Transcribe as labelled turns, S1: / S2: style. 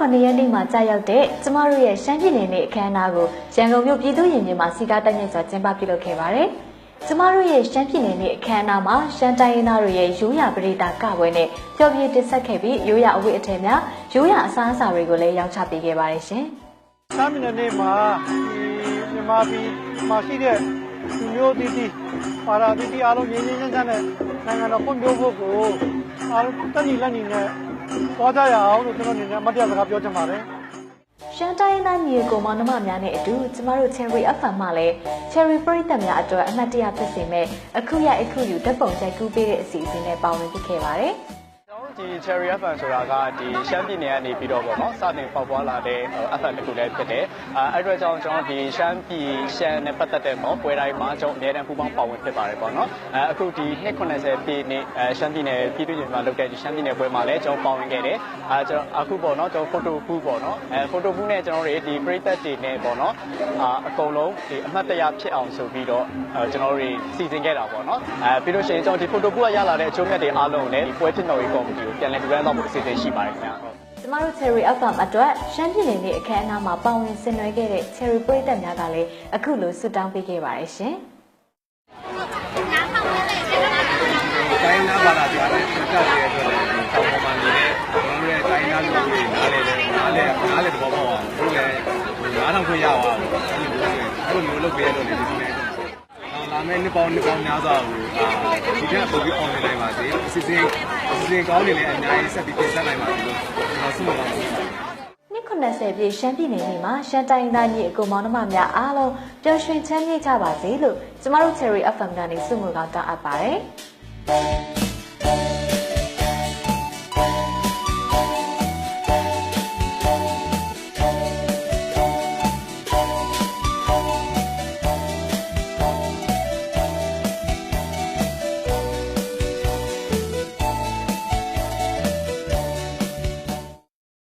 S1: 9 ရက်နေ့မှာကြာရောက်တဲ့ကျမတို့ရဲ့ရှမ်းပြည်နယ်နေ့အခမ်းအနားကိုရန်ကုန်မြို့ပြည်သူ့ရင်ပြင်မှာစီကားတက်မြင့်စွာကျင်းပပြုလုပ်ခဲ့ပါတယ်။ကျမတို့ရဲ့ရှမ်းပြည်နယ်နေ့အခမ်းအနားမှာရှမ်းတိုင်းရင်းသားတွေရဲ့ရိုးရာပရိသတ်ကပွဲနဲ့ပျော်ပြတင်ဆက်ခဲ့ပြီးရိုးရာအဝတ်အထည်များရိုးရာအစားအစာတွေကိုလည်းရောင်းချပေးခဲ့ပါတယ်ရှင်
S2: ။ရှမ်းပြည်နယ်နေ့မှာမြန်မာပြည်မှာရှိတဲ့လူမျိုးတည်တည်ပါရာတည်တည်အားလုံးငြိမ်းငြိမ်းချမ်းချမ်းနဲ့နိုင်ငံတော်ဖွံ့ဖြိုးဖို့ကိုအားလုံးတက်ညီလက်ညီနဲ့ပေါ်ကြရအောင်လို့ကျွန်တော်အနေနဲ့အမတ်တရားစကားပြောချင်ပါတယ်
S1: ။ရှမ်းတိုင်းရင်းသားညီအကိုမောင်နှမများနဲ့အတူကျမတို့ Cherry FM မှာလည်း Cherry ပရိသတ်များအတွက်အမတ်တရားဖြစ်စေမဲ့အခုရအခုယူဓာတ်ပုံရိုက်ကူးပေးတဲ့အစီအစဉ်နဲ့ပါဝင်ဖြစ်ခဲ့ပါတယ်။
S3: ဒီ Cherry FM ဆိုတာကဒီရှမ်းပြည်နယ်ကနေပြီးတော့ပေါ့နော်စတင်ပေါက်ပွားလာတဲ့ FM တစ်ခုလည်းဖြစ်တယ်အဲ့အတွက်ကြောင့်ကျွန်တော်ဒီရှမ်းပြည်ရှမ်းနဲ့ပတ်သက်တဲ့ပေါ့ပွဲတိုင်းမှာကျွန်တော်အများအားပူပေါင်းပါဝင်ဖြစ်ပါတယ်ပေါ့နော်အခုဒီ290ပြည့်နေ့ရှမ်းပြည်နယ်ပြည်သူ့ရင်မှာလုပ်တဲ့ဒီရှမ်းပြည်နယ်ပွဲမှာလည်းကျွန်တော်ပါဝင်ခဲ့တယ်ကျွန်တော်အခုပေါ့နော်ကျွန်တော် photo booth ပေါ့နော်photo booth နဲ့ကျွန်တော်တို့ဒီပရိသတ်တွေနဲ့ပေါ့နော်အကုန်လုံးဒီအမှတ်တရဖြစ်အောင်ဆိုပြီးတော့ကျွန်တော်တို့စီစဉ်ခဲ့တာပေါ့နော်ပြီးလို့ရှိရင်ကျွန်တော်ဒီ photo booth ကရလာတဲ့အကျိုးမြတ်တွေအားလုံးလည်းဒီပွဲဖြစ်တော်ရေးကော်မတီပြန်လည်ပြန်တော့ဖို့အစီအစဉ်ရှိပါတယ်ခင်ဗျာ
S1: ကျမတို့ Cherry FM အတွက်ရှမ်းပြည်နယ်နေ့အခမ်းအနားမှာပါဝင်ဆင်နွှဲခဲ့တဲ့ Cherry ပရိသတ်များကလည်းအခုလိုဆုတောင်းပေးခဲ့ပါတယ်ရှင်
S4: တိုင်းနာဘာသာကြားတဲ့စကားတွေအတွက်လည်းတောင်းပန်နေတဲ့ကျွန်တော်တို့ရဲ့တိုင်းနာလူတွေနားလေသဘောပေါက်အောင်တို့လည်း9000ခွင့်ရအောင်အဲ့လိုမျိုးလုပ်ပေးရတော့လေဒီနေ့လာမယ့်နှစ်ပေါင်းများစွာကိုဒီကပို့ပြီး online လိုက်ပါစေအစီအစဉ်ကောင်းတွေလည်းအများကြီးဆက်ပြီးတင်ဆက်နိုင်ပါစေလို့ကျွန်တော်ဆုမတောင်းပါဘူး
S1: နှစ်90ပြည့်ရှမ်းပြည်နယ်နေ့မှာရှမ်းတိုင်းသားညီအကိုမောင်နှမများအားလုံးပျော်ရွှင်ချမ်းမြေ့ကြပါစေလို့ကျမတို့ Cherry FM ကနေဆုမွန်ကောင်းတောင်းအပ်ပါတယ်